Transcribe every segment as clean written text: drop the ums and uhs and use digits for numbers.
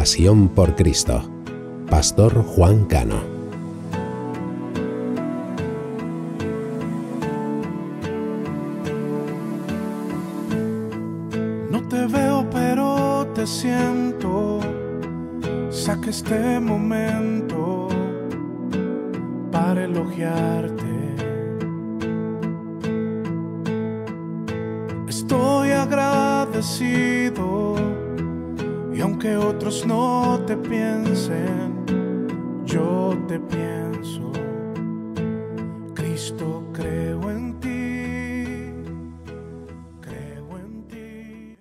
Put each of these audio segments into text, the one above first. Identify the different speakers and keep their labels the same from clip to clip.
Speaker 1: Pasión por Cristo. Pastor Juan Cano.
Speaker 2: No te veo, pero te siento. Saca este momento para elogiarte. Estoy agradecido, y aunque otros no te piensen, yo te pienso. Cristo, creo en ti, creo en ti.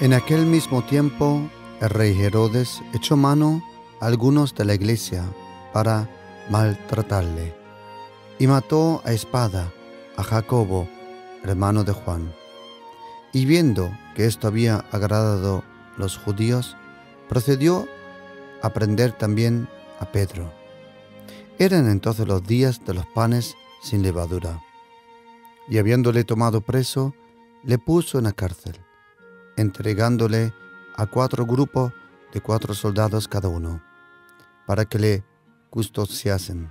Speaker 3: En aquel mismo tiempo, el rey Herodes echó mano a algunos de la iglesia para maltratarle y mató a espada a Jacobo, hermano de Juan. Y viendo que esto había agradado a los judíos, procedió a prender también a Pedro. Eran entonces los días de los panes sin levadura. Y habiéndole tomado preso, le puso en la cárcel, entregándole a 4 grupos de 4 soldados cada uno, para que le custodiasen.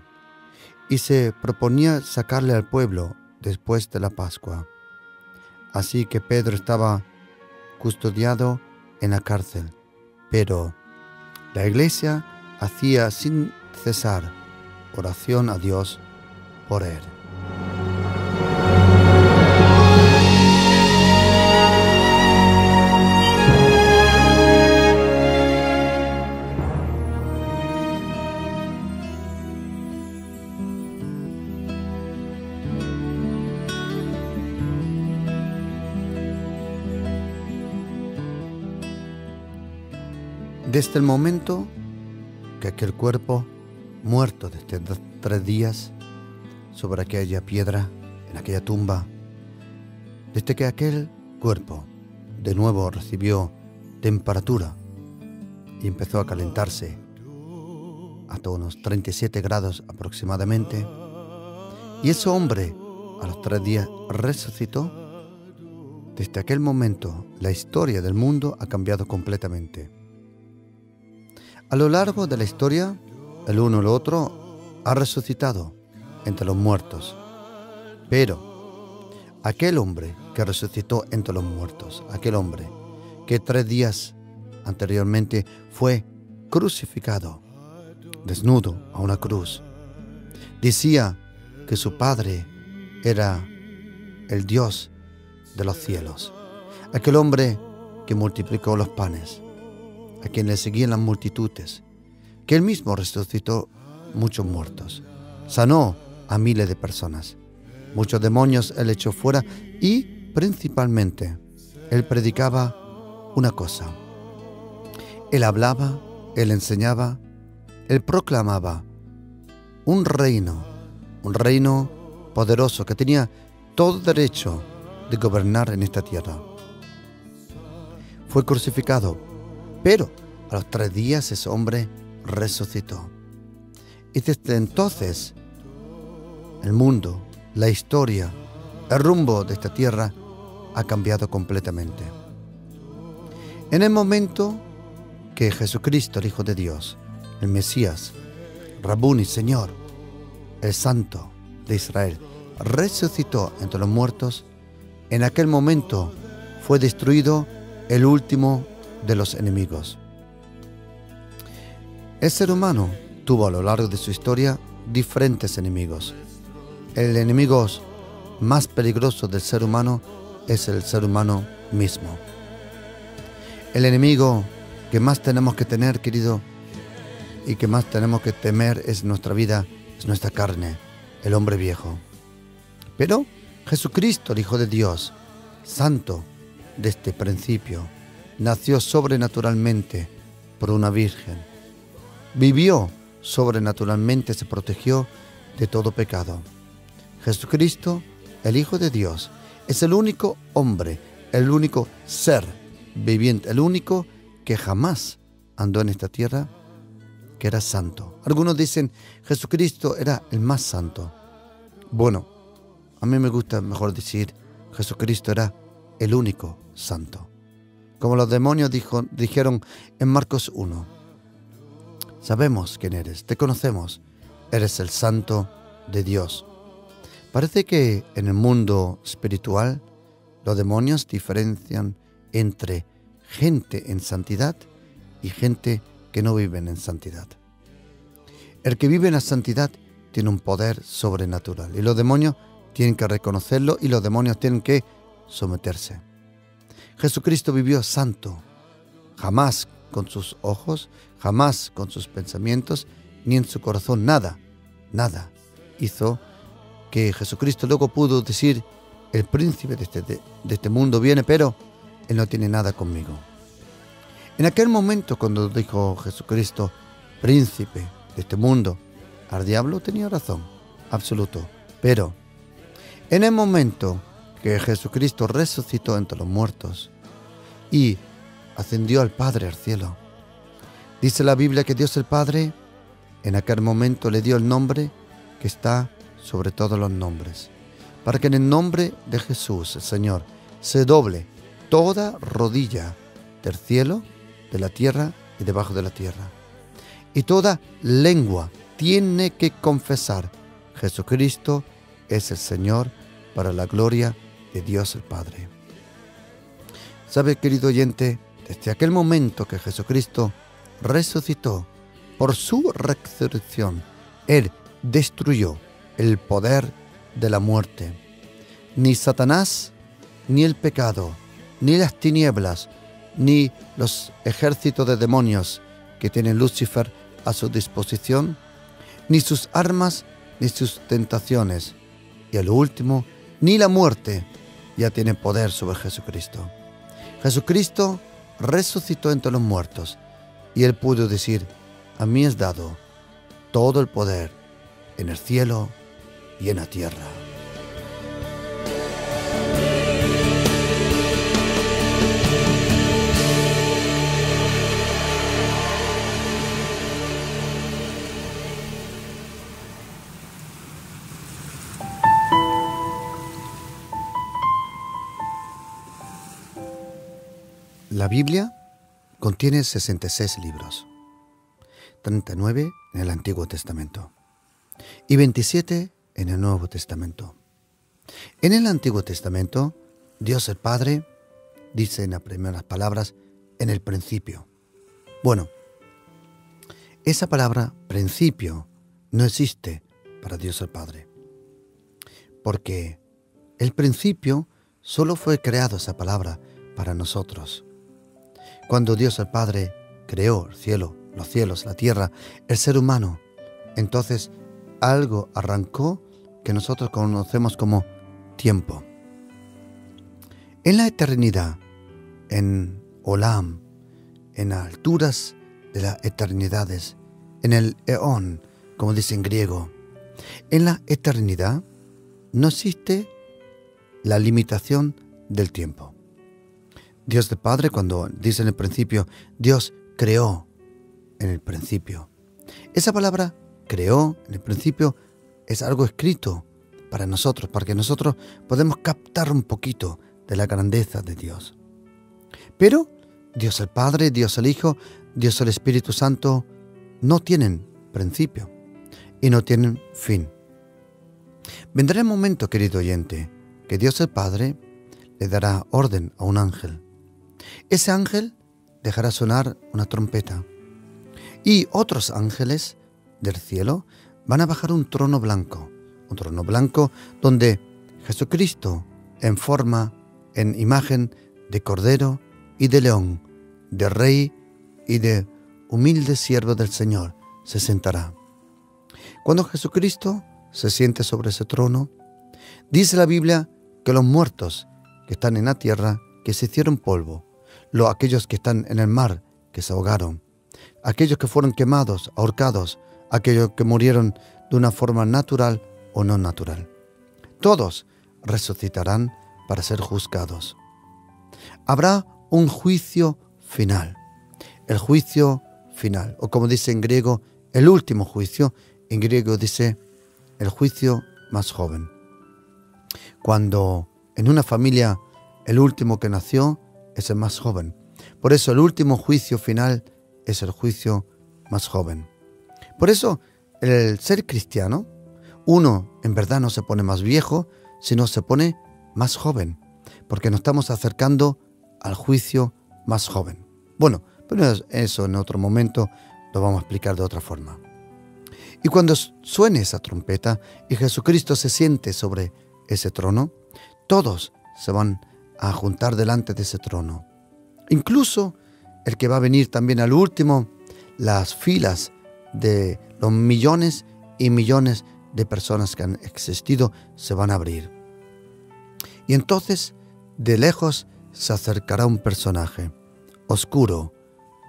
Speaker 3: Y se proponía sacarle al pueblo después de la Pascua. Así que Pedro estaba custodiado en la cárcel, pero la iglesia hacía sin cesar oración a Dios por él. Desde el momento que aquel cuerpo, muerto desde 3 días, sobre aquella piedra, en aquella tumba, desde que aquel cuerpo de nuevo recibió temperatura y empezó a calentarse hasta unos 37 grados aproximadamente, y ese hombre a los 3 días resucitó, desde aquel momento la historia del mundo ha cambiado completamente. A lo largo de la historia, el uno y el otro ha resucitado entre los muertos. Pero aquel hombre que resucitó entre los muertos, aquel hombre que 3 días anteriormente fue crucificado, desnudo a una cruz, decía que su Padre era el Dios de los cielos. Aquel hombre que multiplicó los panes, a quien le seguían las multitudes, que él mismo resucitó muchos muertos, sanó a miles de personas, muchos demonios él echó fuera, y principalmente él predicaba una cosa: él hablaba, él enseñaba, él proclamaba un reino poderoso que tenía todo derecho de gobernar en esta tierra. Fue crucificado, pero a los 3 días ese hombre resucitó. Y desde entonces el mundo, la historia, el rumbo de esta tierra ha cambiado completamente. En el momento que Jesucristo, el Hijo de Dios, el Mesías, Rabuni, Señor, el Santo de Israel, resucitó entre los muertos, en aquel momento fue destruido el último de los enemigos. El ser humano tuvo a lo largo de su historia diferentes enemigos. El enemigo más peligroso del ser humano es el ser humano mismo. El enemigo que más tenemos que tener, querido, y que más tenemos que temer es nuestra vida, es nuestra carne, el hombre viejo. Pero Jesucristo, el Hijo de Dios, santo desde el principio, nació sobrenaturalmente por una virgen. Vivió sobrenaturalmente, se protegió de todo pecado. Jesucristo, el Hijo de Dios, es el único hombre, el único ser viviente, el único que jamás andó en esta tierra, que era santo. Algunos dicen Jesucristo era el más santo. Bueno, a mí me gusta mejor decir Jesucristo era el único santo. Como los demonios dijeron en Marcos 1. Sabemos quién eres, te conocemos, eres el santo de Dios. Parece que en el mundo espiritual los demonios diferencian entre gente en santidad y gente que no vive en santidad. El que vive en la santidad tiene un poder sobrenatural y los demonios tienen que reconocerlo y los demonios tienen que someterse. Jesucristo vivió santo, jamás con sus ojos, jamás con sus pensamientos, ni en su corazón, nada hizo que Jesucristo luego pudo decir, el príncipe de este mundo viene, pero él no tiene nada conmigo. En aquel momento cuando dijo Jesucristo, príncipe de este mundo, al diablo tenía razón, absoluto. Pero en el momento que Jesucristo resucitó entre los muertos y ascendió al Padre al cielo, dice la Biblia que Dios el Padre en aquel momento le dio el nombre que está sobre todos los nombres, para que en el nombre de Jesús, el Señor, se doble toda rodilla del cielo, de la tierra y debajo de la tierra. Y toda lengua tiene que confesar, Jesucristo es el Señor para la gloria de Dios el Padre. ¿Sabe, querido oyente? Desde aquel momento que Jesucristo resucitó, por su resurrección, Él destruyó el poder de la muerte. Ni Satanás, ni el pecado, ni las tinieblas, ni los ejércitos de demonios que tiene Lucifer a su disposición, ni sus armas, ni sus tentaciones, y a lo último, ni la muerte ya tiene poder sobre Jesucristo. Jesucristo resucitó entre los muertos, y Él pudo decir, a mí es dado todo el poder en el cielo y en la tierra. La Biblia contiene 66 libros, 39 en el Antiguo Testamento y 27 en el Nuevo Testamento. En el Antiguo Testamento, Dios el Padre dice en las primeras palabras, en el principio. Bueno, esa palabra principio no existe para Dios el Padre, porque el principio solo fue creado esa palabra para nosotros. Cuando Dios el Padre creó el cielo, los cielos, la tierra, el ser humano, entonces algo arrancó que nosotros conocemos como tiempo. En la eternidad, en Olam, en las alturas de las eternidades, en el eón, como dice en griego, en la eternidad no existe la limitación del tiempo. Dios el Padre, cuando dice en el principio, Dios creó en el principio. Esa palabra creó en el principio es algo escrito para nosotros, para que nosotros podamos captar un poquito de la grandeza de Dios. Pero Dios el Padre, Dios el Hijo, Dios el Espíritu Santo no tienen principio y no tienen fin. Vendrá el momento, querido oyente, que Dios el Padre le dará orden a un ángel. Ese ángel dejará sonar una trompeta y otros ángeles del cielo van a bajar un trono blanco donde Jesucristo en imagen de cordero y de león, de rey y de humilde siervo del Señor, se sentará. Cuando Jesucristo se siente sobre ese trono, dice la Biblia que los muertos que están en la tierra, que se hicieron polvo, aquellos que están en el mar, que se ahogaron, aquellos que fueron quemados, ahorcados, aquellos que murieron de una forma natural o no natural. Todos resucitarán para ser juzgados. Habrá un juicio final. El juicio final, o como dice en griego, el último juicio. En griego dice el juicio más joven. Cuando en una familia el último que nació es el más joven. Por eso el último juicio final es el juicio más joven. Por eso el ser cristiano, uno en verdad no se pone más viejo, sino se pone más joven, porque nos estamos acercando al juicio más joven. Bueno, pero eso en otro momento lo vamos a explicar de otra forma. Y cuando suene esa trompeta y Jesucristo se siente sobre ese trono, todos se van a juntar delante de ese trono. Incluso el que va a venir también al último, las filas de los millones y millones de personas que han existido se van a abrir. Y entonces, de lejos, se acercará un personaje oscuro,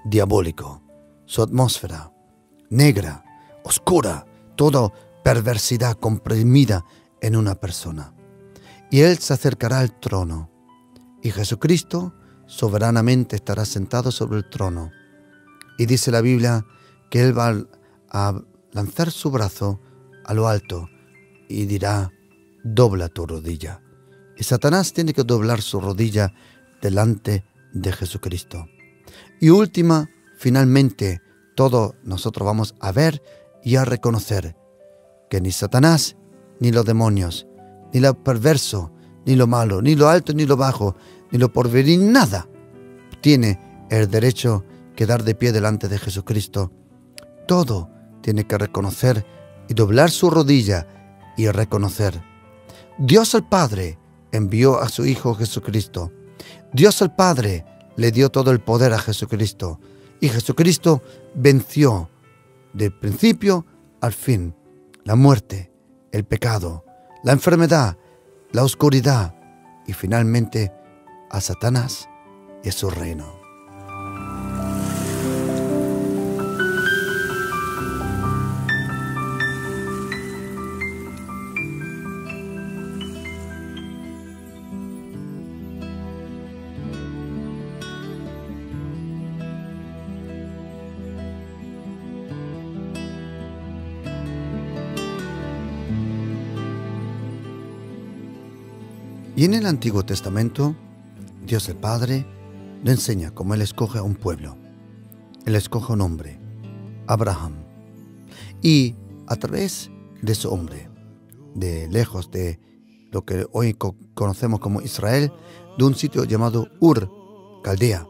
Speaker 3: diabólico, su atmósfera negra, oscura, toda perversidad comprimida en una persona. Y él se acercará al trono, y Jesucristo soberanamente estará sentado sobre el trono. Y dice la Biblia que él va a lanzar su brazo a lo alto y dirá: dobla tu rodilla. Y Satanás tiene que doblar su rodilla delante de Jesucristo. Y finalmente, todos nosotros vamos a ver y a reconocer que ni Satanás, ni los demonios, ni lo perverso, ni lo malo, ni lo alto, ni lo bajo, ni lo porvenir, nada tiene el derecho que dar de pie delante de Jesucristo. Todo tiene que reconocer y doblar su rodilla y reconocer. Dios el Padre envió a su Hijo Jesucristo. Dios el Padre le dio todo el poder a Jesucristo. Y Jesucristo venció del principio al fin la muerte, el pecado, la enfermedad, la oscuridad y finalmente a Satanás y a su reino. Y en el Antiguo Testamento, Dios el Padre le enseña cómo Él escoge a un pueblo. Él escoge a un hombre, Abraham. Y a través de ese hombre, de lejos de lo que hoy conocemos como Israel, de un sitio llamado Ur, Caldea,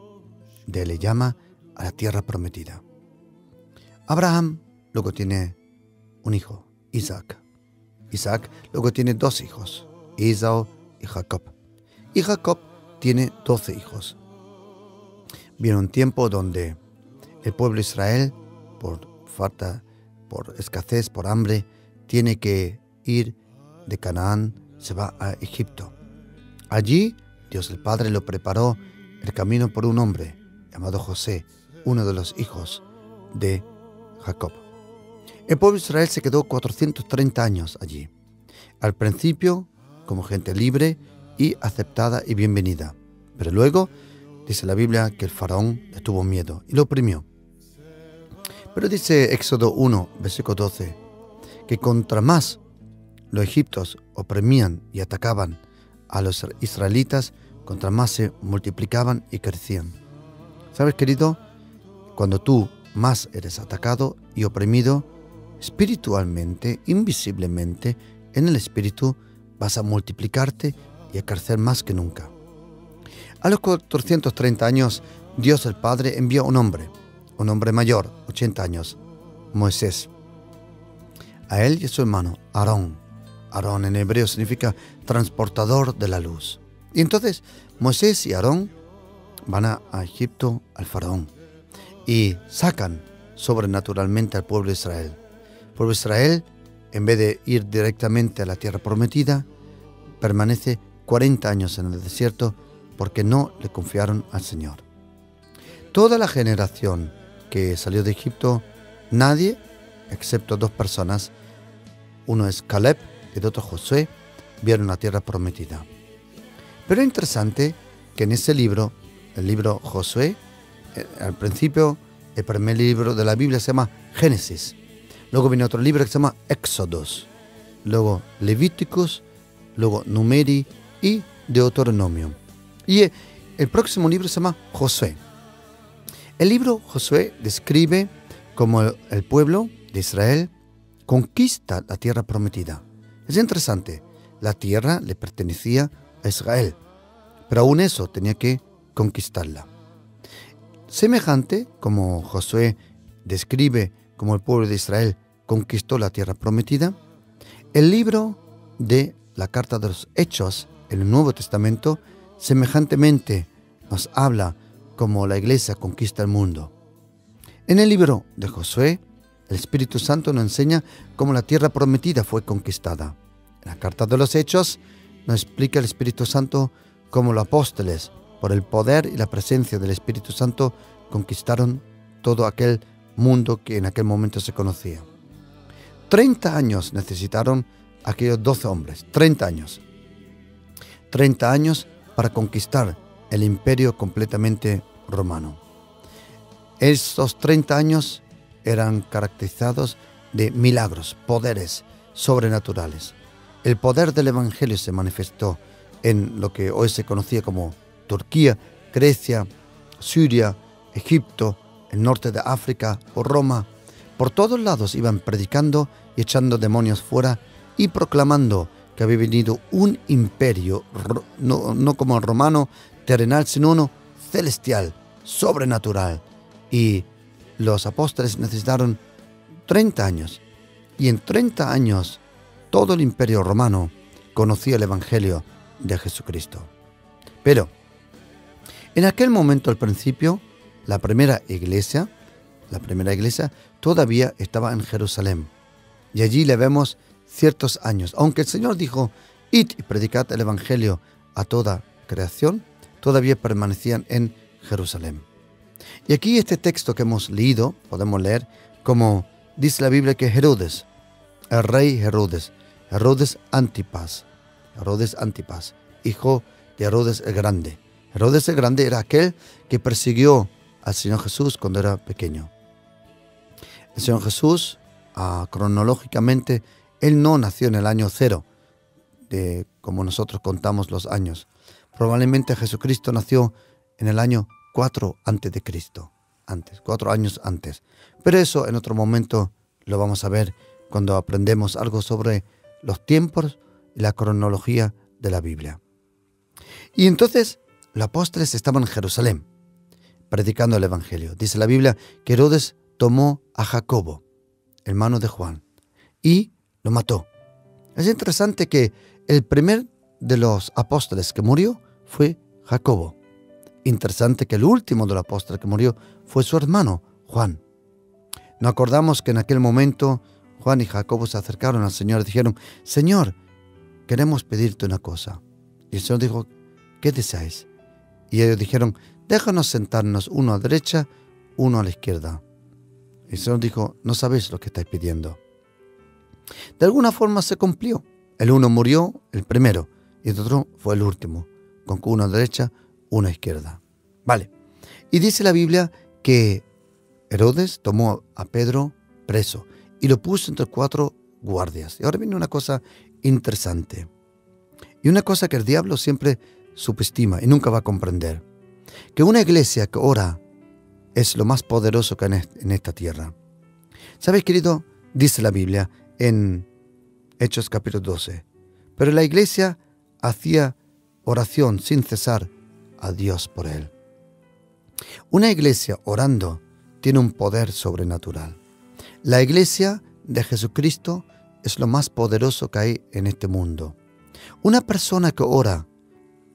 Speaker 3: de él le llama a la tierra prometida. Abraham luego tiene un hijo, Isaac. Isaac luego tiene 2 hijos, Esaú y Jacob. Y Jacob tiene 12 hijos. Viene un tiempo donde el pueblo de Israel, por falta, por escasez, por hambre, tiene que ir de Canaán, se va a Egipto. Allí Dios el Padre lo preparó el camino por un hombre llamado José, uno de los hijos de Jacob. El pueblo de Israel se quedó 430 años allí. Al principio como gente libre y aceptada y bienvenida. Pero luego dice la Biblia que el faraón le tuvo miedo y lo oprimió. Pero dice Éxodo 1, versículo 12, que contra más los egipcios oprimían y atacaban a los israelitas, contra más se multiplicaban y crecían. ¿Sabes, querido? Cuando tú más eres atacado y oprimido, espiritualmente, invisiblemente, en el espíritu, vas a multiplicarte y a crecer más que nunca. A los 430 años, Dios el Padre envió un hombre mayor, 80 años, Moisés. A él y a su hermano, Aarón. Aarón en hebreo significa transportador de la luz. Y entonces Moisés y Aarón van a Egipto, al faraón, y sacan sobrenaturalmente al pueblo de Israel. El pueblo de Israel, en vez de ir directamente a la tierra prometida, permanece 40 años en el desierto porque no le confiaron al Señor. Toda la generación que salió de Egipto, nadie, excepto 2 personas, uno es Caleb y el otro Josué, vieron la tierra prometida. Pero es interesante que en ese libro, el libro Josué, al principio, el primer libro de la Biblia se llama Génesis. Luego viene otro libro que se llama Éxodos. Luego Levíticos, luego Numeri y Deuteronomio. Y el próximo libro se llama Josué. El libro Josué describe cómo el pueblo de Israel conquista la tierra prometida. Es interesante, la tierra le pertenecía a Israel, pero aún eso tenía que conquistarla. Semejante como Josué describe cómo el pueblo de Israel conquistó la tierra prometida, el libro de la Carta de los Hechos en el Nuevo Testamento semejantemente nos habla cómo la Iglesia conquista el mundo. En el libro de Josué, el Espíritu Santo nos enseña cómo la tierra prometida fue conquistada. En la Carta de los Hechos nos explica el Espíritu Santo cómo los apóstoles, por el poder y la presencia del Espíritu Santo, conquistaron todo aquel mundo que en aquel momento se conocía. 30 años necesitaron aquellos 12 hombres, 30 años. 30 años para conquistar el imperio completamente romano. Estos 30 años eran caracterizados de milagros, poderes sobrenaturales. El poder del Evangelio se manifestó en lo que hoy se conocía como Turquía, Grecia, Siria, Egipto, el norte de África o Roma. Por todos lados iban predicando y echando demonios fuera y proclamando que había venido un imperio, no como el romano, terrenal, sino uno celestial, sobrenatural. Y los apóstoles necesitaron 30 años. Y en 30 años todo el imperio romano conocía el Evangelio de Jesucristo. Pero en aquel momento, al principio, la primera iglesia todavía estaba en Jerusalén. Y allí le vemos ciertos años. Aunque el Señor dijo, id y predicad el Evangelio a toda creación, todavía permanecían en Jerusalén. Y aquí este texto que hemos leído, podemos leer como dice la Biblia que Herodes, el rey Herodes Antipas, hijo de Herodes el Grande. Herodes el Grande era aquel que persiguió al Señor Jesús cuando era pequeño. El Señor Jesús, cronológicamente, Él no nació en el año 0, como nosotros contamos los años. Probablemente Jesucristo nació en el año 4 antes de Cristo, 4 años antes. Pero eso en otro momento lo vamos a ver cuando aprendemos algo sobre los tiempos y la cronología de la Biblia. Y entonces los apóstoles estaban en Jerusalén predicando el Evangelio. Dice la Biblia que Herodes tomó a Jacobo, hermano de Juan, y lo mató. Es interesante que el primer de los apóstoles que murió fue Jacobo. Interesante que el último de los apóstoles que murió fue su hermano Juan. Nos acordamos que en aquel momento Juan y Jacobo se acercaron al Señor y dijeron, Señor, queremos pedirte una cosa. Y el Señor dijo, ¿qué deseáis? Y ellos dijeron, déjanos sentarnos uno a la derecha, uno a la izquierda. Y el Señor dijo, no sabéis lo que estáis pidiendo. De alguna forma se cumplió. El uno murió, el primero, y el otro fue el último, con uno a la derecha, uno a la izquierda. Vale. Y dice la Biblia que Herodes tomó a Pedro preso y lo puso entre 4 guardias. Y ahora viene una cosa interesante. Y una cosa que el diablo siempre subestima y nunca va a comprender. Que una iglesia que ora es lo más poderoso que hay en esta tierra. ¿Sabes, querido? Dice la Biblia en Hechos capítulo 12. Pero la iglesia hacía oración sin cesar a Dios por él. Una iglesia orando tiene un poder sobrenatural. La iglesia de Jesucristo es lo más poderoso que hay en este mundo. Una persona que ora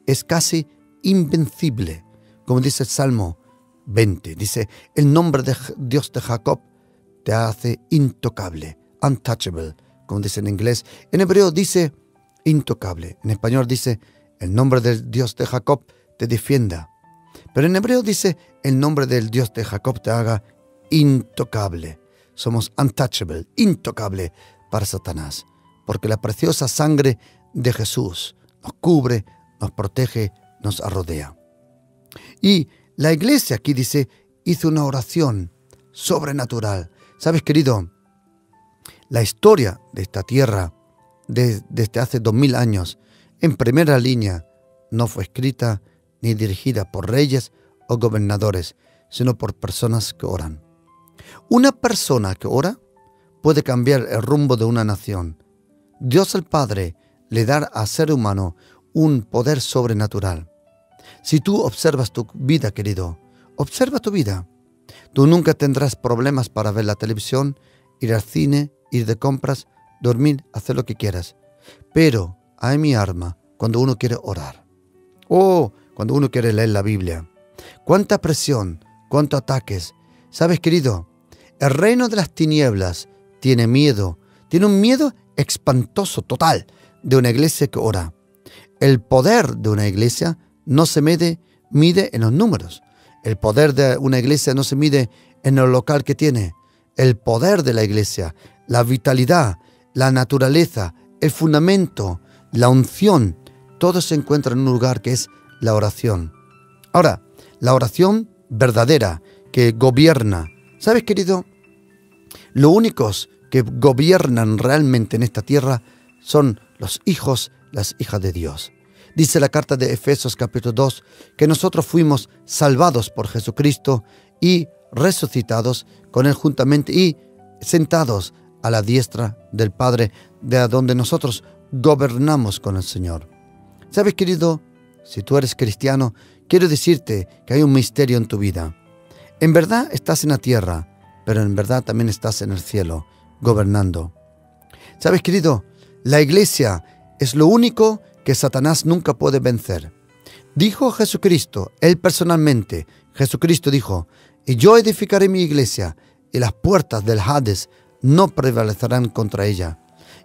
Speaker 3: es casi invencible. Como dice el Salmo 20, dice, el nombre de Dios de Jacob te hace intocable, untouchable, como dice en inglés. En hebreo dice intocable. En español dice, el nombre del Dios de Jacob te defienda. Pero en hebreo dice, el nombre del Dios de Jacob te haga intocable. Somos untouchable, intocable para Satanás. Porque la preciosa sangre de Jesús nos cubre, nos protege, nos rodea. Y la iglesia aquí dice, hizo una oración sobrenatural. ¿Sabes, querido? La historia de esta tierra desde hace 2000 años, en primera línea, no fue escrita ni dirigida por reyes o gobernadores, sino por personas que oran. Una persona que ora puede cambiar el rumbo de una nación. Dios el Padre le da al ser humano un poder sobrenatural. Si tú observas tu vida, querido, observa tu vida. Tú nunca tendrás problemas para ver la televisión, ir al cine, ir de compras, dormir, hacer lo que quieras. Pero hay mi arma cuando uno quiere orar. Oh, cuando uno quiere leer la Biblia. Cuánta presión, cuántos ataques. ¿Sabes, querido? El reino de las tinieblas tiene miedo. Tiene un miedo espantoso, total, de una iglesia que ora. El poder de una iglesia no se mide en los números. El poder de una iglesia no se mide en el local que tiene. El poder de la iglesia, la vitalidad, la naturaleza, el fundamento, la unción, todo se encuentra en un lugar que es la oración. Ahora, la oración verdadera que gobierna. ¿Sabes, querido? Los únicos que gobiernan realmente en esta tierra son los hijos, las hijas de Dios. Dice la carta de Efesios capítulo 2 que nosotros fuimos salvados por Jesucristo y resucitados con Él juntamente y sentados a la diestra del Padre, de donde nosotros gobernamos con el Señor. ¿Sabes, querido? Si tú eres cristiano, quiero decirte que hay un misterio en tu vida. En verdad estás en la tierra, pero en verdad también estás en el cielo, gobernando. ¿Sabes, querido? La iglesia es lo único que Satanás nunca puede vencer. Dijo Jesucristo, Él personalmente, Jesucristo dijo, y yo edificaré mi iglesia, y las puertas del Hades no prevalecerán contra ella.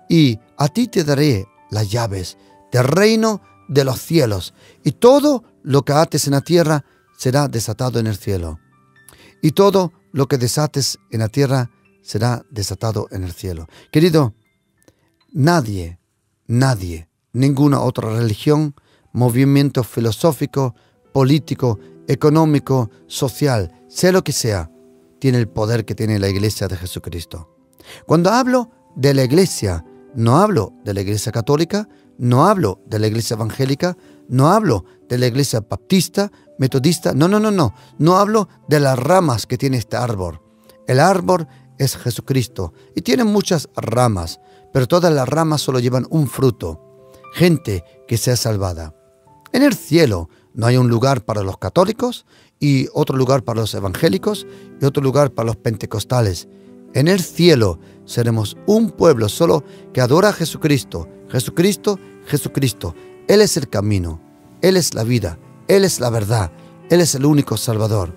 Speaker 3: Y a ti te daré las llaves del reino de los cielos, y todo lo que ates en la tierra será desatado en el cielo. Y todo lo que desates en la tierra será desatado en el cielo. Querido, nadie, ninguna otra religión, movimiento filosófico, político, económico, social, sea lo que sea, tiene el poder que tiene la iglesia de Jesucristo. Cuando hablo de la iglesia, no hablo de la iglesia católica, no hablo de la iglesia evangélica, no hablo de la iglesia baptista, metodista, no hablo de las ramas que tiene este árbol. El árbol es Jesucristo y tiene muchas ramas, pero todas las ramas solo llevan un fruto, gente que sea salvada. En el cielo no hay un lugar para los católicos y otro lugar para los evangélicos y otro lugar para los pentecostales. En el cielo seremos un pueblo solo que adora a Jesucristo. Jesucristo, Jesucristo. Él es el camino, Él es la vida, Él es la verdad, Él es el único Salvador.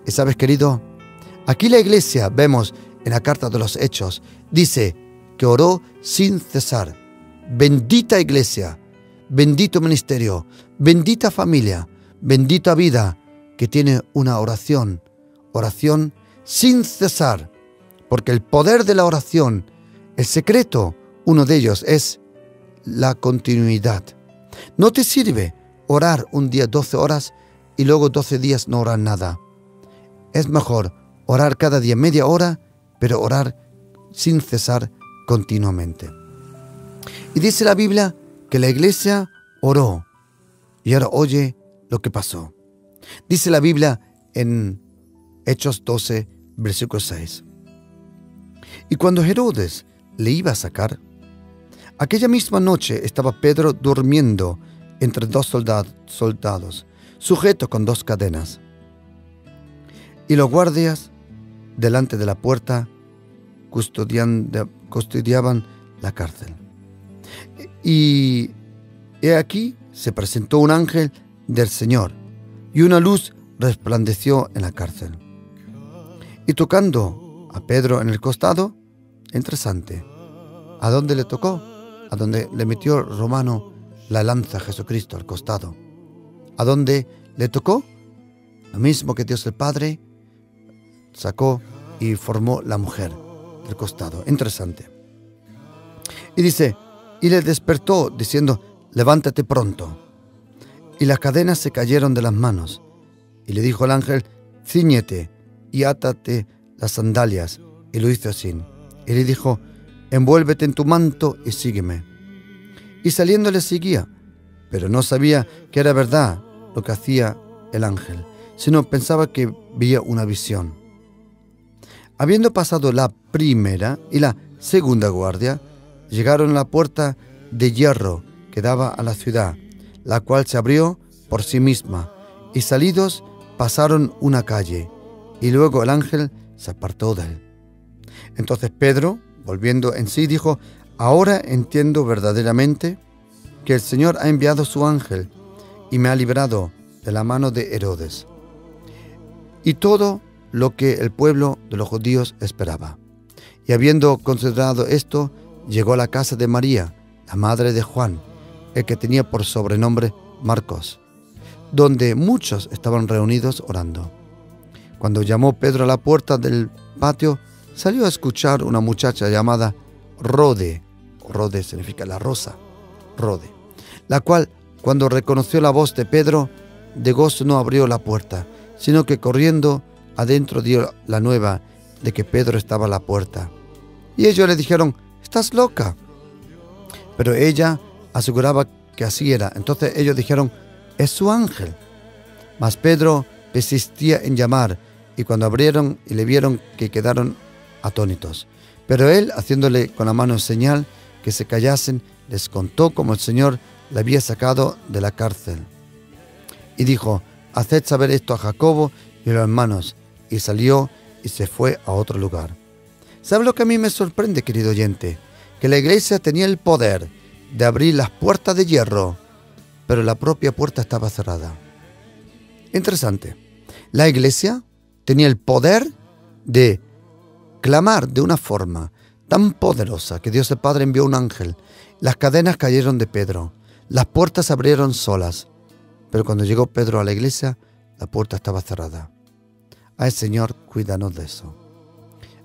Speaker 3: Y sabes, querido, aquí la iglesia, vemos en la carta de los Hechos, dice que oró sin cesar. Bendita iglesia, bendito ministerio, bendita familia, bendita vida que tiene una oración sin cesar. Porque el poder de la oración, el secreto, uno de ellos es la continuidad. No te sirve orar un día 12 horas y luego 12 días no orar nada. Es mejor orar cada día media hora, pero orar sin cesar continuamente. Y dice la Biblia que la iglesia oró. Y ahora oye lo que pasó. Dice la Biblia en Hechos 12, versículo 6. Y cuando Herodes le iba a sacar, aquella misma noche estaba Pedro durmiendo entre dos soldados, sujeto con 2 cadenas. Y los guardias delante de la puerta custodiaban la cárcel. Y he aquí se presentó un ángel del Señor, y una luz resplandeció en la cárcel. Y tocando a Pedro en el costado, interesante, ¿a dónde le tocó? A donde le metió Romano la lanza a Jesucristo al costado. ¿A dónde le tocó? Lo mismo que Dios el Padre sacó y formó la mujer del costado. Interesante. Y dice, y le despertó diciendo, levántate pronto. Y las cadenas se cayeron de las manos. Y le dijo el ángel, cíñete y átate las sandalias. Y lo hizo así. Y le dijo, envuélvete en tu manto y sígueme. Y saliendo le seguía, pero no sabía que era verdad lo que hacía el ángel, sino pensaba que veía una visión. Habiendo pasado la primera y la segunda guardia, llegaron a la puerta de hierro que daba a la ciudad, la cual se abrió por sí misma, y salidos pasaron una calle, y luego el ángel se apartó de él. Entonces Pedro, volviendo en sí, dijo, ahora entiendo verdaderamente que el Señor ha enviado su ángel y me ha librado de la mano de Herodes y todo lo que el pueblo de los judíos esperaba. Y habiendo considerado esto, llegó a la casa de María, la madre de Juan, el que tenía por sobrenombre Marcos, donde muchos estaban reunidos orando. Cuando llamó Pedro a la puerta del patio, salió a escuchar una muchacha llamada Rode. Rode significa la rosa, Rode, la cual, cuando reconoció la voz de Pedro, de gozo no abrió la puerta, sino que corriendo adentro dio la nueva de que Pedro estaba a la puerta. Y ellos le dijeron, ¿estás loca? Pero ella aseguraba que así era. Entonces ellos dijeron, es su ángel. Mas Pedro persistía en llamar, y cuando abrieron y le vieron, que quedaron atónitos. Pero él, haciéndole con la mano en señal que se callasen, les contó cómo el Señor le había sacado de la cárcel. Y dijo, haced saber esto a Jacobo y a los hermanos. Y salió y se fue a otro lugar. ¿Sabe lo que a mí me sorprende, querido oyente? Que la iglesia tenía el poder de abrir las puertas de hierro, pero la propia puerta estaba cerrada. Interesante. La iglesia tenía el poder de clamar de una forma tan poderosa que Dios el Padre envió un ángel. Las cadenas cayeron de Pedro. Las puertas se abrieron solas. Pero cuando llegó Pedro a la iglesia, la puerta estaba cerrada. Ay, Señor, cuídanos de eso.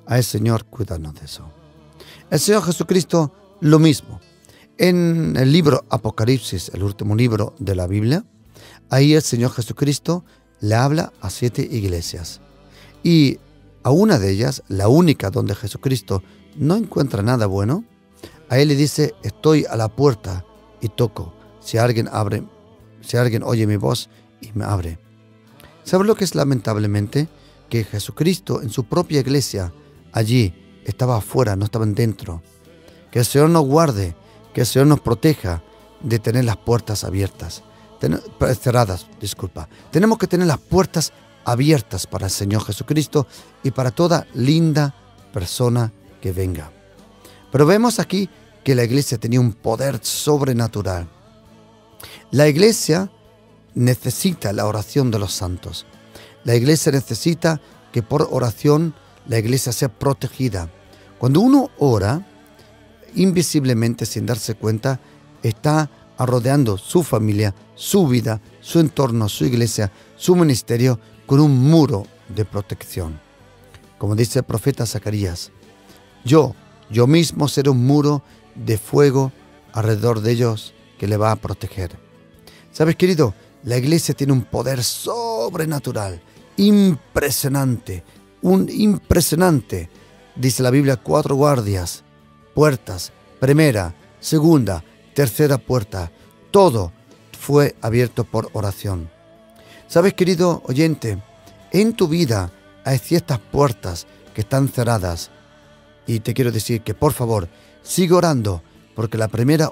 Speaker 3: Ay, Señor, cuídanos de eso. El Señor Jesucristo, lo mismo. En el libro Apocalipsis, el último libro de la Biblia, ahí el Señor Jesucristo le habla a 7 iglesias. Y a una de ellas, la única donde Jesucristo no encuentra nada bueno, a él le dice, estoy a la puerta y toco. Si alguien oye mi voz y me abre. ¿Sabe lo que es lamentablemente? Que Jesucristo en su propia iglesia, allí, estaba afuera, no estaban dentro. Que el Señor nos guarde, que el Señor nos proteja de tener las puertas abiertas. Cerradas, disculpa. Tenemos que tener las puertas abiertas para el Señor Jesucristo y para toda linda persona que venga. Pero vemos aquí que la iglesia tenía un poder sobrenatural. La iglesia necesita la oración de los santos. La iglesia necesita que por oración la iglesia sea protegida. Cuando uno ora, invisiblemente, sin darse cuenta, está rodeando su familia, su vida, su entorno, su iglesia, su ministerio con un muro de protección. Como dice el profeta Zacarías, yo mismo seré un muro de fuego alrededor de ellos que le va a proteger. ¿Sabes, querido? La iglesia tiene un poder sobrenatural, impresionante, impresionante. Dice la Biblia, 4 guardias, puertas, primera, segunda, tercera puerta. Todo fue abierto por oración. ¿Sabes, querido oyente? En tu vida hay ciertas puertas que están cerradas. Y te quiero decir que, por favor, sigue orando, porque la primera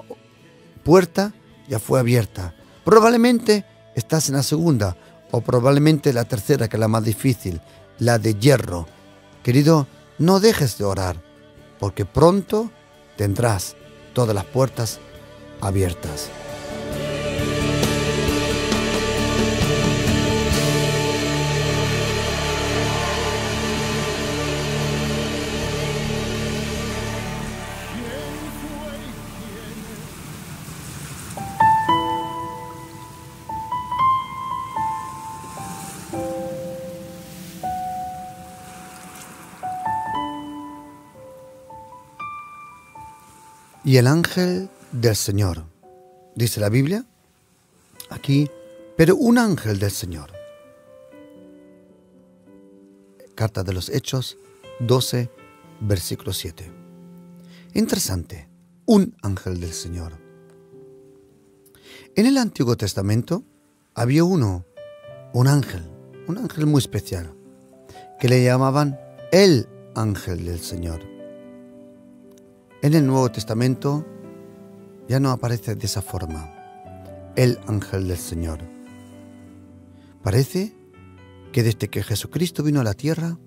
Speaker 3: puerta ya fue abierta. Probablemente estás en la segunda, o probablemente la tercera, que es la más difícil, la de hierro. Querido, no dejes de orar, porque pronto tendrás todas las puertas abiertas. Y el ángel del Señor, dice la Biblia aquí, pero un ángel del Señor. Carta de los Hechos 12, versículo 7. Interesante, un ángel del Señor. En el Antiguo Testamento había un ángel muy especial, que le llamaban el ángel del Señor. En el Nuevo Testamento ya no aparece de esa forma, el ángel del Señor. Parece que desde que Jesucristo vino a la tierra,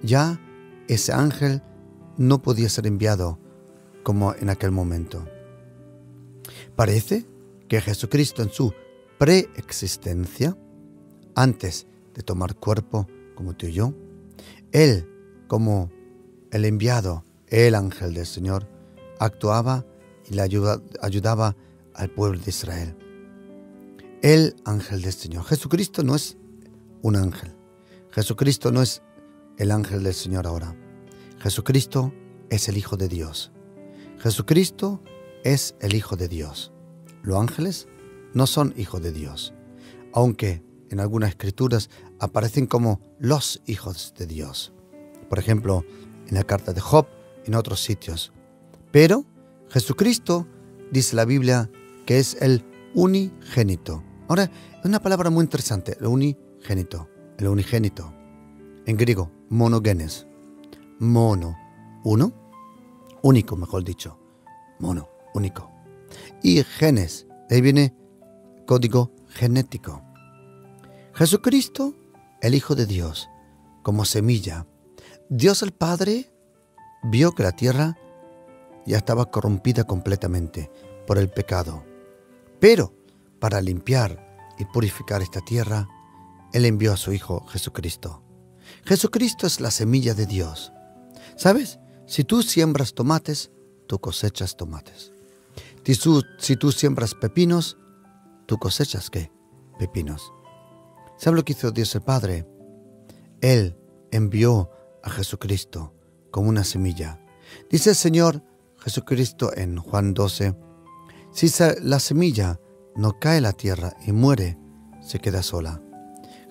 Speaker 3: ya ese ángel no podía ser enviado como en aquel momento. Parece que Jesucristo en su preexistencia, antes de tomar cuerpo como tú y yo, Él, como el enviado, el ángel del Señor, actuaba y le ayudaba al pueblo de Israel. El ángel del Señor. Jesucristo no es un ángel. Jesucristo no es el ángel del Señor ahora. Jesucristo es el Hijo de Dios. Jesucristo es el Hijo de Dios. Los ángeles no son hijos de Dios, aunque en algunas escrituras aparecen como los hijos de Dios. Por ejemplo, en la carta de Job, en otros sitios. Pero Jesucristo, dice la Biblia, que es el unigénito. Ahora, es una palabra muy interesante, el unigénito. El unigénito. En griego, monogenes. Mono, uno. Único, mejor dicho. Mono, único. Y genes, de ahí viene código genético. Jesucristo, el Hijo de Dios, como semilla. Dios el Padre vio que la tierra ya estaba corrompida completamente por el pecado. Pero para limpiar y purificar esta tierra, Él envió a su Hijo Jesucristo. Jesucristo es la semilla de Dios. ¿Sabes? Si tú siembras tomates, tú cosechas tomates. Si tú siembras pepinos, tú cosechas ¿qué? Pepinos. ¿Sabes lo que hizo Dios el Padre? Él envió a Jesucristo como una semilla. Dice el Señor Jesucristo en Juan 12, si la semilla no cae a la tierra y muere, se queda sola.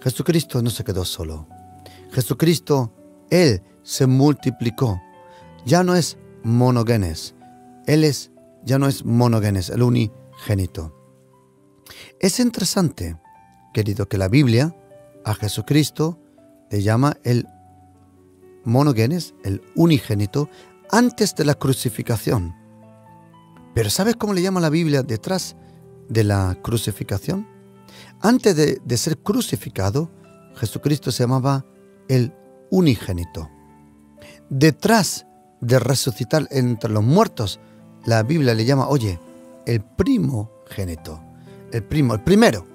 Speaker 3: Jesucristo no se quedó solo. Jesucristo, Él se multiplicó. Ya no es monogenes. Ya no es monogenes, el unigénito. Es interesante, querido, que la Biblia a Jesucristo le llama el monogenes, el unigénito, antes de la crucificación. Pero ¿sabes cómo le llama la Biblia detrás de la crucificación? Antes de ser crucificado, Jesucristo se llamaba el unigénito. Detrás de resucitar entre los muertos, la Biblia le llama, el primogénito. El primero.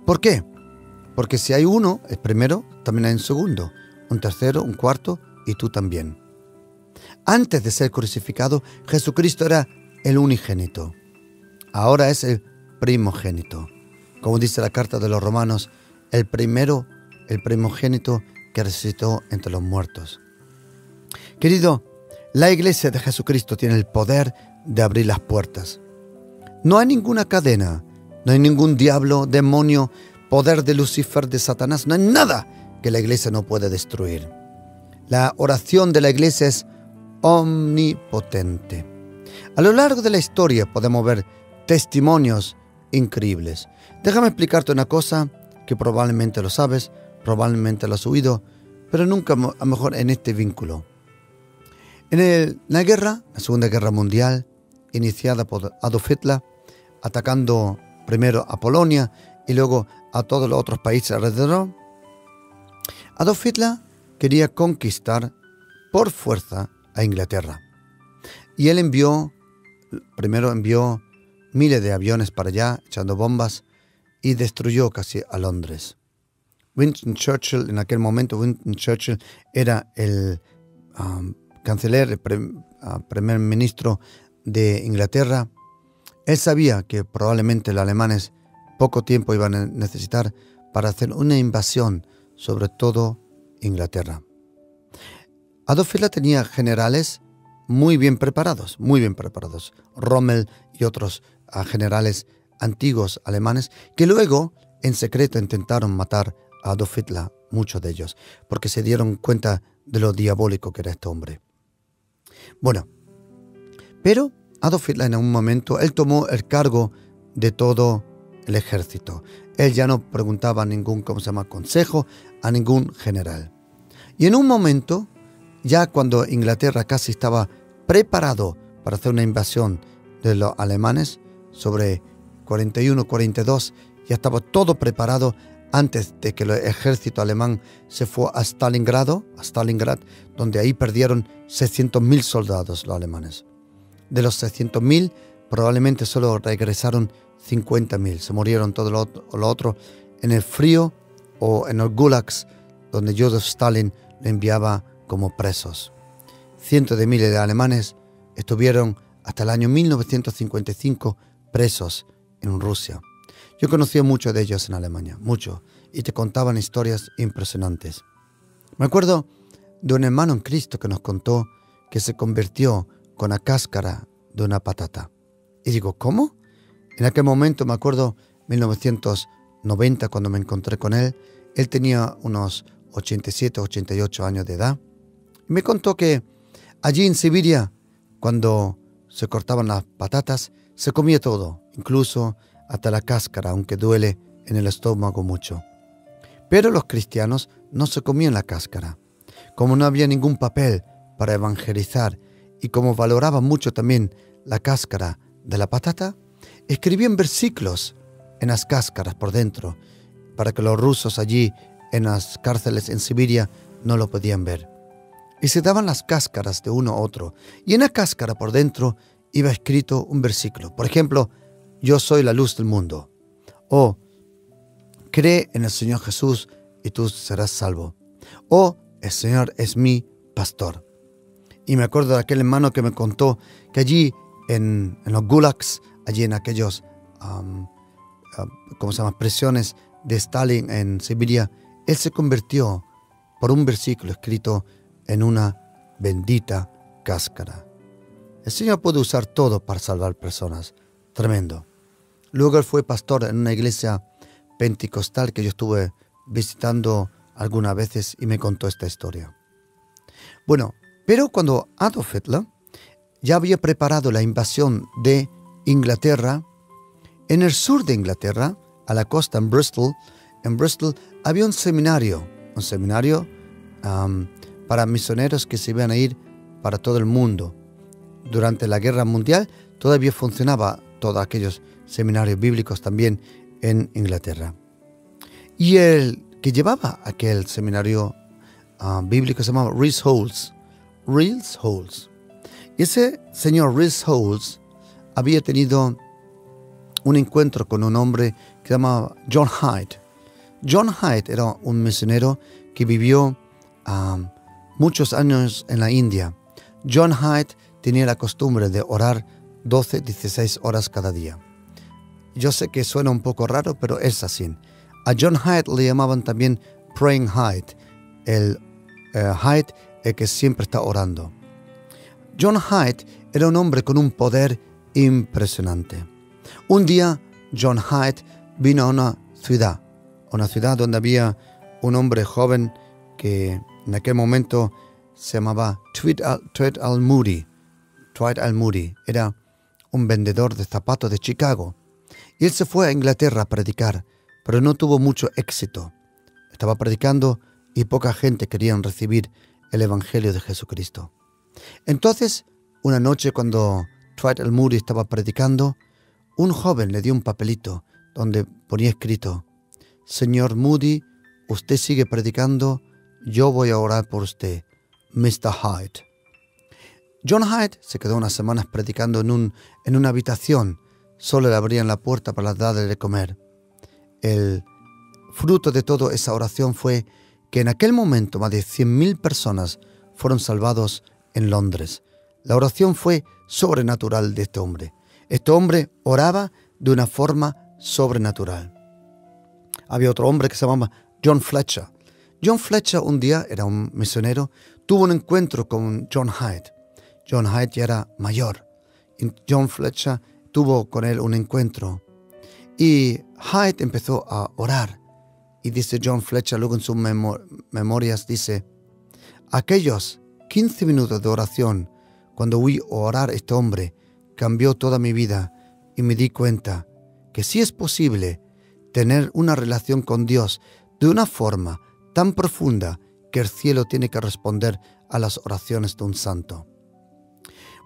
Speaker 3: ¿Por qué? Porque si hay uno, el primero, también hay un segundo, un tercero, un cuarto y tú también. Antes de ser crucificado, Jesucristo era el unigénito. Ahora es el primogénito. Como dice la carta de los Romanos, el primogénito que resucitó entre los muertos. Querido, la iglesia de Jesucristo tiene el poder de abrir las puertas. No hay ninguna cadena, no hay ningún diablo, demonio, poder de Lucifer, de Satanás, no hay nada que la iglesia no pueda destruir. La oración de la iglesia es omnipotente. A lo largo de la historia podemos ver testimonios increíbles. Déjame explicarte una cosa que probablemente lo sabes, probablemente lo has oído, pero nunca a lo mejor en este vínculo. En la Segunda Guerra Mundial, iniciada por Adolf Hitler, atacando primero a Polonia y luego a todos los otros países alrededor, Adolf Hitler quería conquistar por fuerza a Inglaterra. Y él primero envió miles de aviones para allá, echando bombas, y destruyó casi a Londres. Winston Churchill, en aquel momento, era el canciller, el primer ministro de Inglaterra. Él sabía que probablemente los alemanes poco tiempo iban a necesitar para hacer una invasión sobre todo Inglaterra. Adolf Hitler tenía generales muy bien preparados. Rommel y otros generales antiguos alemanes que luego en secreto intentaron matar a Adolf Hitler, muchos de ellos, porque se dieron cuenta de lo diabólico que era este hombre. Bueno, pero Adolf Hitler en un momento, él tomó el cargo de todo el ejército. Él ya no preguntaba a ningún, consejo, a ningún general. Y en un momento, ya cuando Inglaterra casi estaba preparado para hacer una invasión de los alemanes, sobre 41-42, ya estaba todo preparado antes de que el ejército alemán se fue a Stalingrad, donde ahí perdieron 600.000 soldados los alemanes. De los 600.000, probablemente solo regresaron 50.000. Se murieron todo lo otro en el frío o en los gulags, donde Joseph Stalin le enviaba como presos. Cientos de miles de alemanes estuvieron hasta el año 1955 presos en Rusia. Yo conocí a muchos de ellos en Alemania, muchos, y te contaban historias impresionantes. Me acuerdo de un hermano en Cristo que nos contó que se convirtió con la cáscara de una patata. Y digo, ¿cómo? En aquel momento, me acuerdo, 1990, cuando me encontré con él tenía unos 87, 88 años de edad. Y me contó que allí en Siberia, cuando se cortaban las patatas, se comía todo, incluso hasta la cáscara, aunque duele en el estómago mucho. Pero los cristianos no se comían la cáscara. Como no había ningún papel para evangelizar y como valoraban mucho también la cáscara de la patata, escribían versículos en las cáscaras por dentro para que los rusos allí en las cárceles en Siberia no lo podían ver. Y se daban las cáscaras de uno a otro, y en la cáscara por dentro iba escrito un versículo. Por ejemplo, yo soy la luz del mundo. O cree en el Señor Jesús y tú serás salvo. O el Señor es mi pastor. Y me acuerdo de aquel hermano que me contó que allí en los gulags, allí en aquellos prisiones de Stalin en Siberia, él se convirtió por un versículo escrito en una bendita cáscara. El Señor puede usar todo para salvar personas. Tremendo. Luego él fue pastor en una iglesia pentecostal que yo estuve visitando algunas veces y me contó esta historia. Bueno, pero cuando Adolf Hitler ya había preparado la invasión de Inglaterra, en el sur de Inglaterra, a la costa en Bristol había un seminario para misioneros que se iban a ir para todo el mundo. Durante la Guerra Mundial todavía funcionaba todos aquellos seminarios bíblicos también en Inglaterra. Y el que llevaba aquel seminario bíblico se llamaba Rhys Holes. Y ese señor Rhys Holes había tenido un encuentro con un hombre que se llamaba John Hyde. John Hyde era un misionero que vivió muchos años en la India. John Hyde tenía la costumbre de orar 12, 16 horas cada día. Yo sé que suena un poco raro, pero es así. A John Hyde le llamaban también Praying Hyde, el Hyde el que siempre está orando. John Hyde era un hombre con un poder impresionante. Un día John Hyde vino a una ciudad donde había un hombre joven que en aquel momento se llamaba Tweed Al-Moody. Tweed Al-Moody era un vendedor de zapatos de Chicago. Y él se fue a Inglaterra a predicar, pero no tuvo mucho éxito. Estaba predicando y poca gente quería recibir el Evangelio de Jesucristo. Entonces, una noche cuando Tweed Al-Moody estaba predicando, un joven le dio un papelito donde ponía escrito: Señor Moody, usted sigue predicando, yo voy a orar por usted, Mr. Hyde. John Hyde se quedó unas semanas predicando en una habitación. Solo le abrían la puerta para darle de comer. El fruto de toda esa oración fue que en aquel momento más de 100.000 personas fueron salvados en Londres. La oración fue sobrenatural de este hombre. Este hombre oraba de una forma sobrenatural. Había otro hombre que se llamaba John Fletcher. John Fletcher un día, era un misionero, tuvo un encuentro con John Hyde. John Hyde ya era mayor. Y John Fletcher tuvo con él un encuentro. Y Hyde empezó a orar. Y dice John Fletcher, luego en sus memorias, dice: aquellos 15 minutos de oración, cuando oí orar a este hombre, cambió toda mi vida y me di cuenta que sí es posible tener una relación con Dios de una forma tan profunda que el cielo tiene que responder a las oraciones de un santo.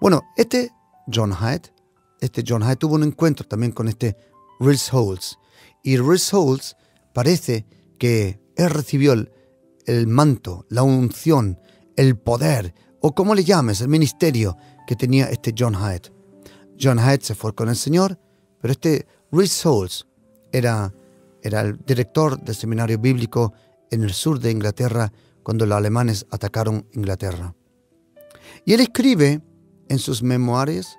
Speaker 3: Bueno, este John Hyde tuvo un encuentro también con este Rhys Holds. Y Rhys Holds parece que él recibió el manto, la unción, el poder, o como le llames, el ministerio que tenía este John Hyde. John Hyde se fue con el Señor, pero este Rhys Holds era el director del seminario bíblico en el sur de Inglaterra cuando los alemanes atacaron Inglaterra. Y él escribe en sus memories,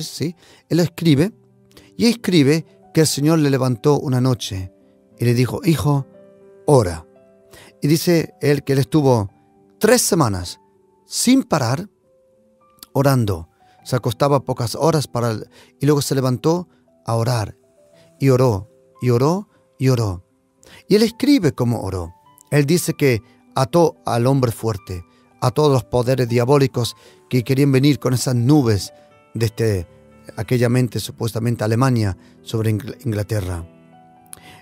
Speaker 3: ¿sí? Él escribe que el Señor le levantó una noche y le dijo: hijo, ora. Y dice él que él estuvo 3 semanas sin parar orando. Se acostaba pocas horas y luego se levantó a orar. Y oró, y oró, y oró. Y él escribe cómo oró. Él dice que ató al hombre fuerte, a todos los poderes diabólicos que querían venir con esas nubes desde aquella mente supuestamente Alemania sobre Inglaterra.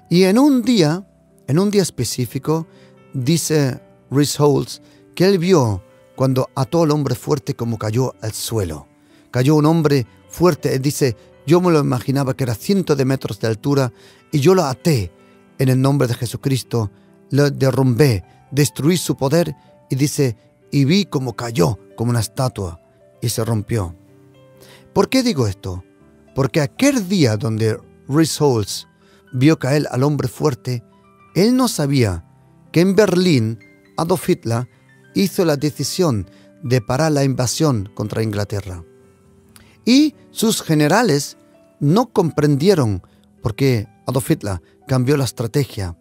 Speaker 3: Y en un día específico, dice Rhys Holds que él vio cuando ató al hombre fuerte como cayó al suelo. Cayó un hombre fuerte. Él dice: yo me lo imaginaba que era cientos de metros de altura y yo lo até en el nombre de Jesucristo, lo derrumbé, destruí su poder, y dice, y vi como cayó como una estatua y se rompió. ¿Por qué digo esto? Porque aquel día donde Rhys Holds vio caer al hombre fuerte, él no sabía que en Berlín Adolf Hitler hizo la decisión de parar la invasión contra Inglaterra. Y sus generales no comprendieron por qué Adolf Hitler cambió la estrategia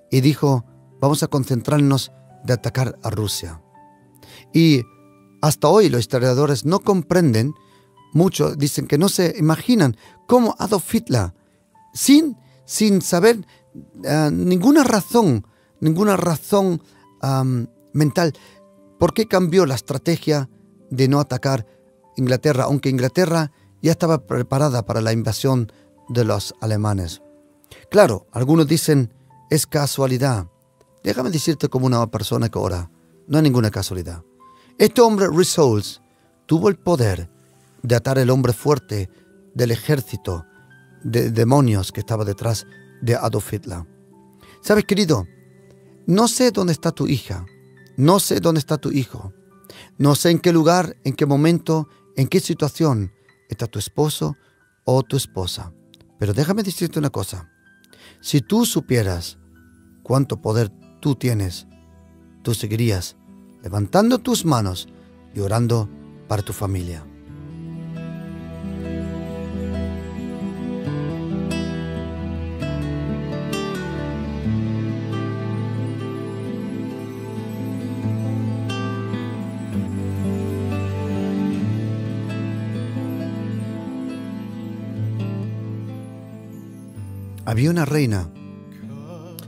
Speaker 3: y dijo: vamos a concentrarnos de atacar a Rusia. Y hasta hoy los historiadores no comprenden mucho, dicen que no se imaginan cómo Adolf Hitler, sin saber ninguna razón mental, por qué cambió la estrategia de no atacar Inglaterra, aunque Inglaterra ya estaba preparada para la invasión de los alemanes. Claro, algunos dicen, es casualidad. Déjame decirte como una persona que ora, no hay ninguna casualidad. Este hombre, Rhys Holds, tuvo el poder de atar el hombre fuerte del ejército de demonios que estaba detrás de Adolf Hitler. ¿Sabes, querido? No sé dónde está tu hija, no sé dónde está tu hijo, no sé en qué lugar, en qué momento, en qué situación está tu esposo o tu esposa. Pero déjame decirte una cosa. Si tú supieras cuánto poder tú tienes, tú seguirías levantando tus manos y orando para tu familia. Había una reina,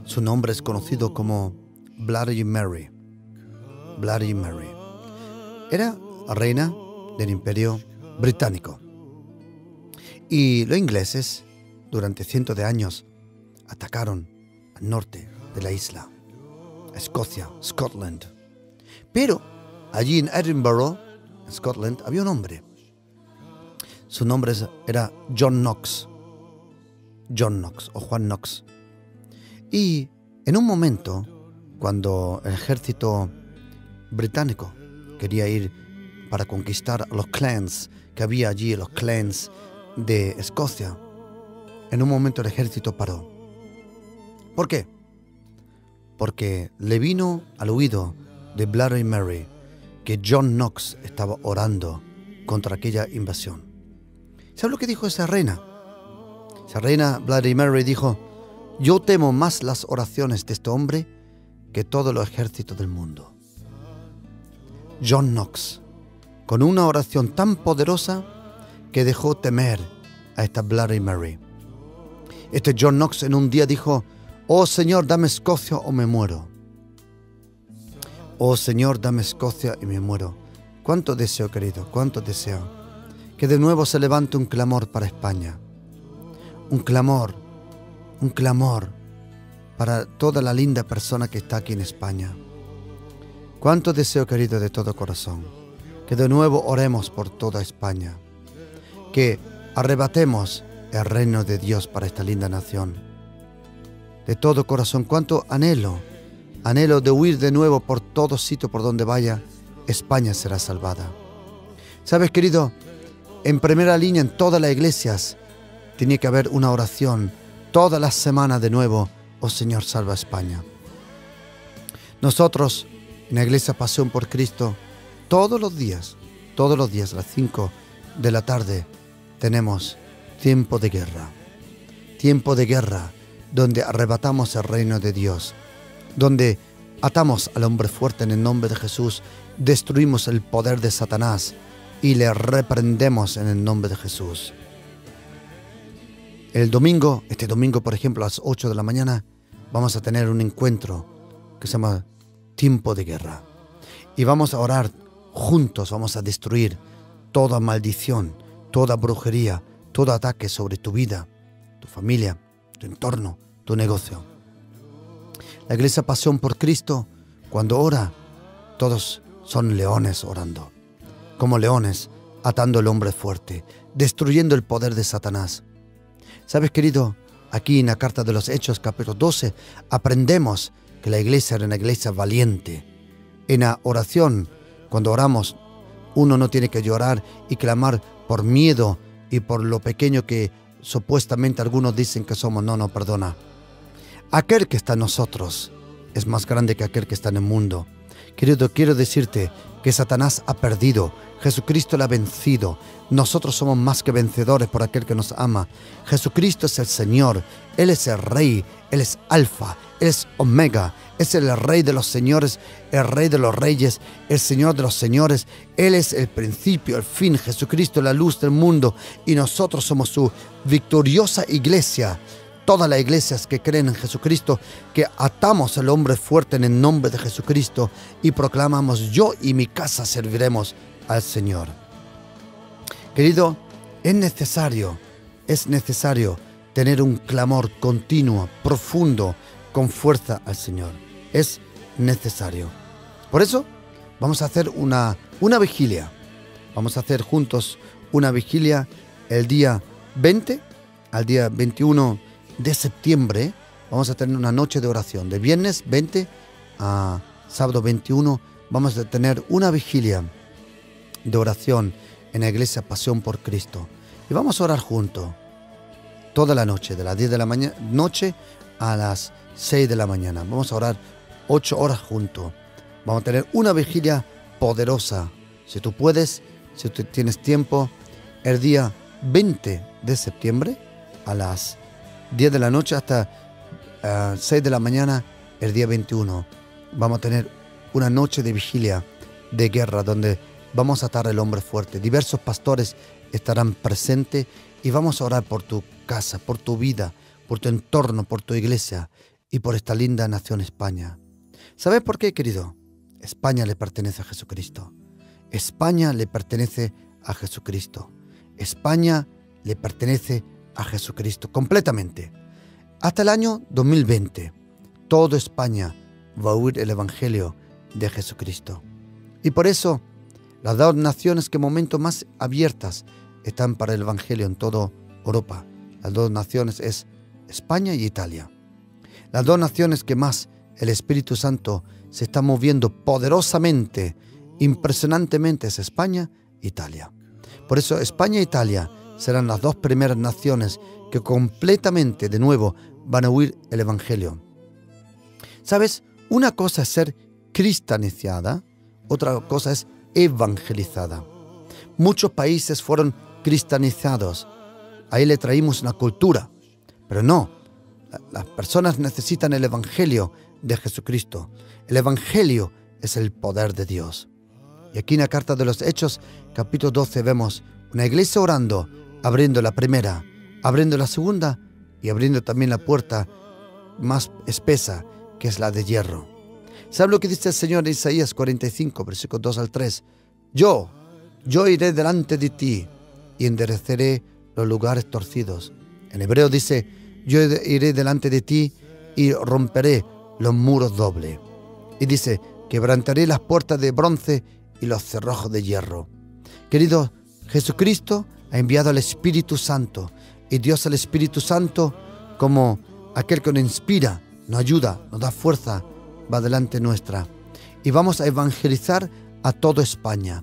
Speaker 3: su nombre es conocido como Bloody Mary. Bloody Mary. Era reina del Imperio Británico. Y los ingleses, durante cientos de años, atacaron al norte de la isla, Escocia, Scotland. Pero allí en Edinburgh, en Scotland, había un hombre. Su nombre era John Knox. John Knox o Juan Knox. Y en un momento, cuando el ejército británico quería ir para conquistar a los clans que había allí, los clans de Escocia, en un momento el ejército paró. ¿Por qué? Porque le vino al oído de Bloody Mary que John Knox estaba orando contra aquella invasión. ¿Sabes lo que dijo esa reina? Esa reina Bloody Mary dijo: yo temo más las oraciones de este hombre que todos los ejércitos del mundo. John Knox con una oración tan poderosa que dejó temer a esta Bloody Mary. Este John Knox en un día dijo: «Oh Señor, dame Escocia o me muero». Oh Señor, dame Escocia y me muero. Cuánto deseo, querido, cuánto deseo que de nuevo se levante un clamor para España. Un clamor para toda la linda persona que está aquí en España. Cuánto deseo, querido, de todo corazón, que de nuevo oremos por toda España, que arrebatemos el reino de Dios para esta linda nación. De todo corazón, cuánto anhelo de huir de nuevo por todo sitio por donde vaya. España será salvada. ¿Sabes, querido? En primera línea, en todas las iglesias, tiene que haber una oración todas las semanas de nuevo: oh Señor, salva a España. Nosotros, en la Iglesia Pasión por Cristo, todos los días, a las 5 de la tarde, tenemos tiempo de guerra. Tiempo de guerra, donde arrebatamos el reino de Dios, donde atamos al hombre fuerte en el nombre de Jesús, destruimos el poder de Satanás y le reprendemos en el nombre de Jesús. Este domingo, por ejemplo, a las 8 de la mañana, vamos a tener un encuentro que se llama Tiempo de Guerra. Y vamos a orar juntos, vamos a destruir toda maldición, toda brujería, todo ataque sobre tu vida, tu familia, tu entorno, tu negocio. La Iglesia Pasión por Cristo, cuando ora, todos son leones orando. Como leones, atando al hombre fuerte, destruyendo el poder de Satanás. ¿Sabes, querido? Aquí en la Carta de los Hechos, capítulo 12, aprendemos que la iglesia era una iglesia valiente. En la oración, cuando oramos, uno no tiene que llorar y clamar por miedo y por lo pequeño que supuestamente algunos dicen que somos. No, perdona. Aquel que está en nosotros es más grande que aquel que está en el mundo. Querido, quiero decirte que Satanás ha perdido. Jesucristo lo ha vencido. Nosotros somos más que vencedores por aquel que nos ama. Jesucristo es el Señor. Él es el Rey. Él es Alfa. Él es Omega. Es el Rey de los señores, el Rey de los reyes, el Señor de los señores. Él es el principio, el fin. Jesucristo es la luz del mundo. Y nosotros somos su victoriosa iglesia. Todas las iglesias que creen en Jesucristo, que atamos al hombre fuerte en el nombre de Jesucristo y proclamamos: yo y mi casa serviremos al Señor. Querido, es necesario tener un clamor continuo, profundo, con fuerza al Señor. Es necesario. Por eso vamos a hacer una vigilia. Vamos a hacer juntos una vigilia el día 20 al día 21 de septiembre. Vamos a tener una noche de oración. De viernes 20 a sábado 21 vamos a tener una vigilia de oración en la Iglesia Pasión por Cristo. Y vamos a orar juntos toda la noche, de las 10 de la noche a las 6 de la mañana. Vamos a orar 8 horas juntos. Vamos a tener una vigilia poderosa. Si tú puedes, si tú tienes tiempo, el día 20 de septiembre a las 10 de la noche hasta 6 de la mañana, el día 21. Vamos a tener una noche de vigilia de guerra donde vamos a atar al hombre fuerte. Diversos pastores estarán presentes y vamos a orar por tu casa, por tu vida, por tu entorno, por tu iglesia y por esta linda nación España. ¿Sabes por qué, querido? España le pertenece a Jesucristo. España le pertenece a Jesucristo. España le pertenece a Jesucristo completamente. Hasta el año 2020, toda España va a oír el Evangelio de Jesucristo. Y por eso, las dos naciones que momentos más abiertas están para el Evangelio en toda Europa. Las dos naciones es España y Italia. Las dos naciones que más el Espíritu Santo se está moviendo poderosamente, impresionantemente, es España e Italia. Por eso España e Italia serán las dos primeras naciones que completamente, de nuevo, van a oír el Evangelio. ¿Sabes? Una cosa es ser cristianizada, otra cosa es evangelizada. Muchos países fueron cristianizados. Ahí le traímos una cultura. Pero no, las personas necesitan el Evangelio de Jesucristo. El Evangelio es el poder de Dios. Y aquí en la carta de los Hechos, capítulo 12, vemos una iglesia orando, abriendo la primera, abriendo la segunda y abriendo también la puerta más espesa, que es la de hierro. ¿Sabe lo que dice el Señor en Isaías 45, versículos 2 al 3? Yo iré delante de ti y endereceré los lugares torcidos. En hebreo dice, yo iré delante de ti y romperé los muros dobles. Y dice, quebrantaré las puertas de bronce y los cerrojos de hierro. Querido, Jesucristo ha enviado al Espíritu Santo, y Dios el Espíritu Santo, como aquel que nos inspira, nos ayuda, nos da fuerza, va delante nuestra. Y vamos a evangelizar a toda España.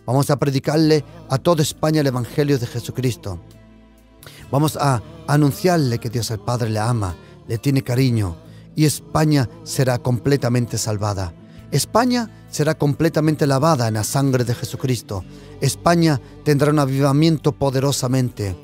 Speaker 3: Vamos a predicarle a toda España el Evangelio de Jesucristo. Vamos a anunciarle que Dios el Padre le ama, le tiene cariño, y España será completamente salvada. España será completamente lavada en la sangre de Jesucristo. España tendrá un avivamiento poderosamente.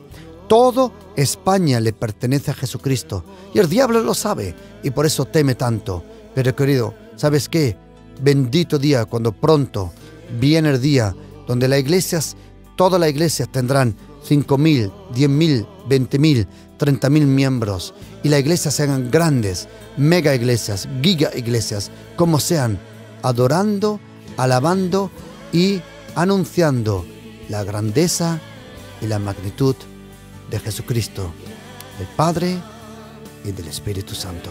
Speaker 3: Todo España le pertenece a Jesucristo, y el diablo lo sabe, y por eso teme tanto. Pero querido, ¿sabes qué? Bendito día cuando pronto viene el día donde las iglesias, todas las iglesias tendrán 5.000, 10.000, 20.000, 30.000 miembros, y las iglesias sean grandes, mega iglesias, giga iglesias, como sean, adorando, alabando y anunciando la grandeza y la magnitud de Jesucristo, del Padre y del Espíritu Santo.